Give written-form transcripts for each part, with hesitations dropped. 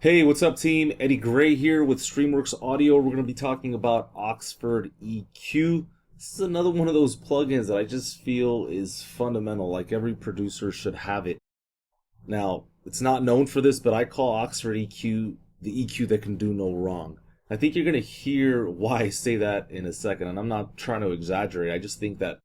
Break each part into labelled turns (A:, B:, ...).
A: Hey, what's up, team? Eddie Gray here with Streamworks Audio. We're going to be talking about Oxford EQ. This is another one of those plugins that I just feel is fundamental. Like every producer should have it. Now, it's not known for this, but I call Oxford EQ the EQ that can do no wrong. I think you're going to hear why I say that in a second, and I'm not trying to exaggerate. I just think that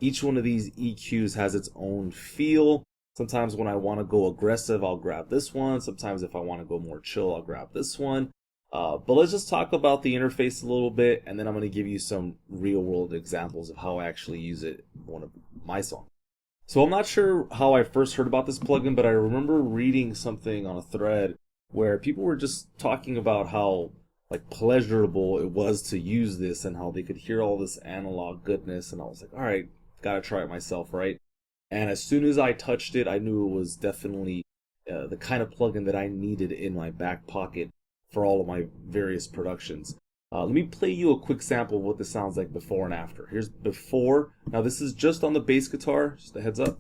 A: each one of these EQs has its own feel. Sometimes when I want to go aggressive, I'll grab this one. Sometimes if I want to go more chill, I'll grab this one. But let's just talk about the interface a little bit, and then I'm going to give you some real-world examples of how I actually use it in one of my songs. So I'm not sure how I first heard about this plugin, but I remember reading something on a thread where people were just talking about how pleasurable it was to use this and how they could hear all this analog goodness, and I was like, all right, gotta try it myself, right? And as soon as I touched it, I knew it was definitely the kind of plugin that I needed in my back pocket for all of my various productions. Let me play you a quick sample of what this sounds like before and after. Here's before. Now this is just on the bass guitar, just a heads up.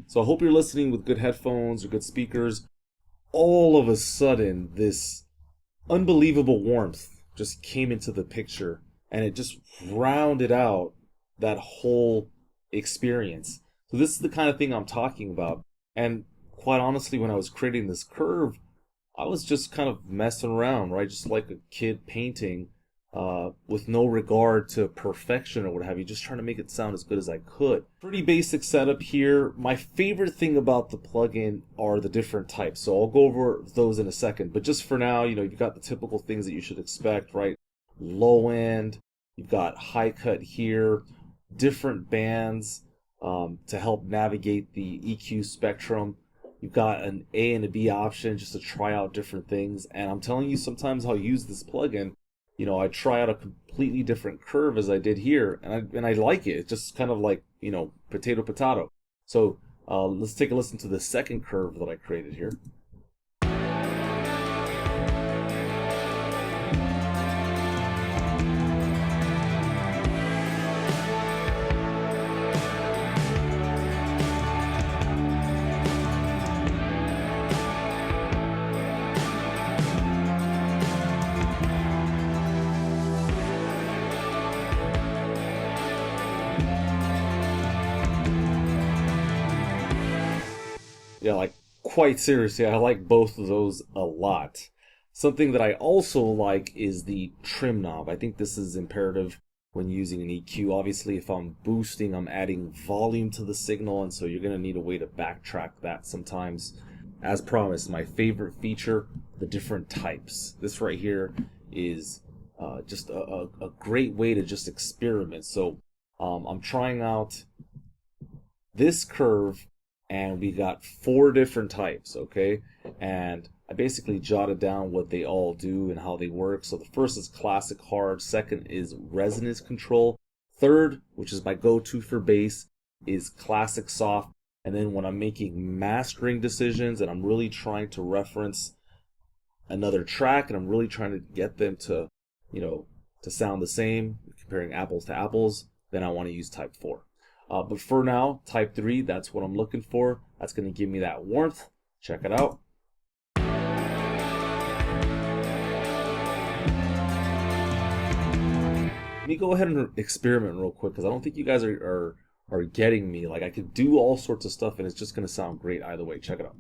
A: So I hope you're listening with good headphones or good speakers. All of a sudden, this unbelievable warmth just came into the picture, and it just rounded out that whole experience. So this is the kind of thing I'm talking about. And quite honestly, when I was creating this curve, I was just kind of messing around, right? Just like a kid painting, with no regard to perfection or what have you, just trying to make it sound as good as I could. Pretty basic setup here. My favorite thing about the plugin are the different types, so I'll go over those in a second. But just for now, you've got the typical things that you should expect, right? Low end, you've got high cut here, different bands to help navigate the EQ spectrum. You've got an A and a B option just to try out different things. And I'm telling you, sometimes I'll use this plugin. I try out a completely different curve as I did here, and I like it. It's just kind of like, potato potato. So let's take a listen to the second curve that I created here. Yeah, quite seriously, I like both of those a lot. Something that I also like is the trim knob. I think this is imperative when using an EQ. Obviously, if I'm boosting, I'm adding volume to the signal, and so you're going to need a way to backtrack that sometimes. As promised, my favorite feature, the different types. This right here is just a great way to just experiment. So I'm trying out this curve, and we got 4 different types, okay? And I basically jotted down what they all do and how they work. So the first is classic hard, second is resonance control, third, which is my go-to for bass, is classic soft. And then when I'm making mastering decisions and I'm really trying to reference another track and I'm really trying to get them to, to sound the same, comparing apples to apples, then I want to use type 4. But for now, type 3, that's what I'm looking for. That's going to give me that warmth. Check it out. Let me go ahead and experiment real quick, because I don't think you guys are getting me. I could do all sorts of stuff, and it's just going to sound great either way. Check it out.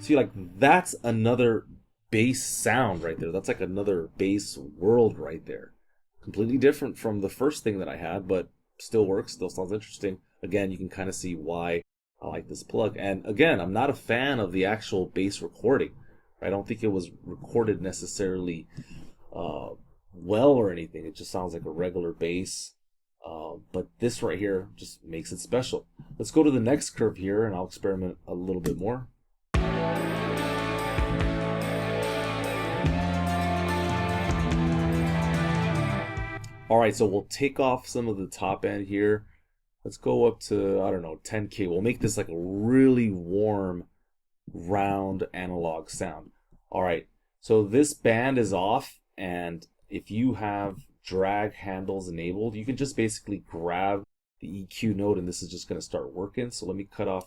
A: See, that's another bass sound right there. That's like another bass world right there. Completely different from the first thing that I had, but still works, still sounds interesting. Again, you can kind of see why I like this plug. And again, I'm not a fan of the actual bass recording. I don't think it was recorded necessarily well or anything. It just sounds like a regular bass. But this right here just makes it special. Let's go to the next curve here, and I'll experiment a little bit more. All right, so we'll take off some of the top end here. Let's go up to, I don't know, 10K. We'll make this like a really warm, round analog sound. All right, so this band is off, and if you have drag handles enabled, you can just basically grab the EQ node, and this is just going to start working. So let me cut off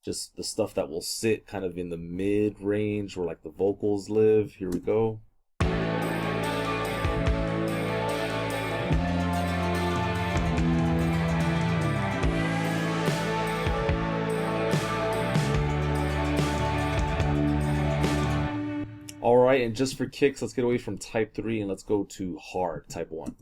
A: just the stuff that will sit kind of in the mid range where like the vocals live. Here we go. All right, and just for kicks, let's get away from type 3 and let's go to hard, type 1.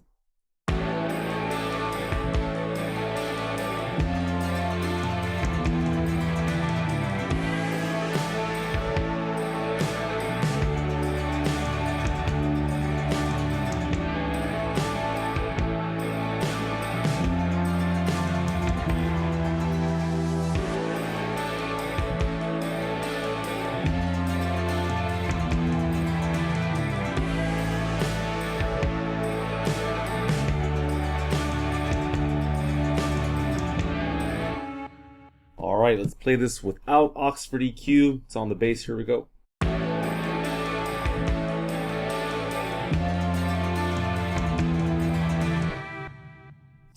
A: All right, let's play this without Oxford EQ. It's on the bass. Here we go. I'm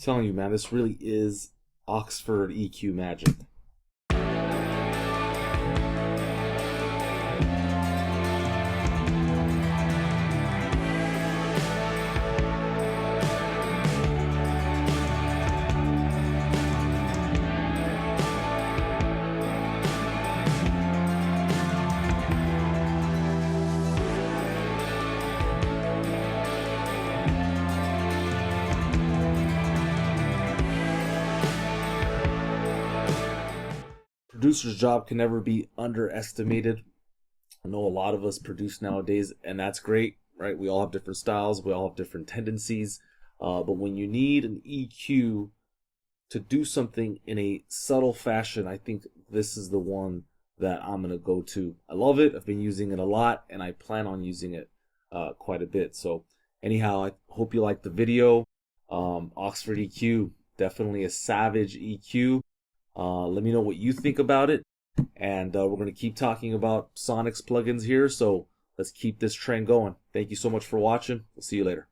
A: telling you, man, this really is Oxford EQ magic. Producer's job can never be underestimated. I know a lot of us produce nowadays, and that's great, right? We all have different styles, we all have different tendencies, but when you need an EQ to do something in a subtle fashion, I think this is the one that I'm going to go to. I love it. I've been using it a lot, and I plan on using it quite a bit. So anyhow, I hope you liked the video. Oxford EQ, definitely a savage EQ. Let me know what you think about it, and we're going to keep talking about Sonnox plugins here, so let's keep this trend going. Thank you so much for watching. We'll see you later.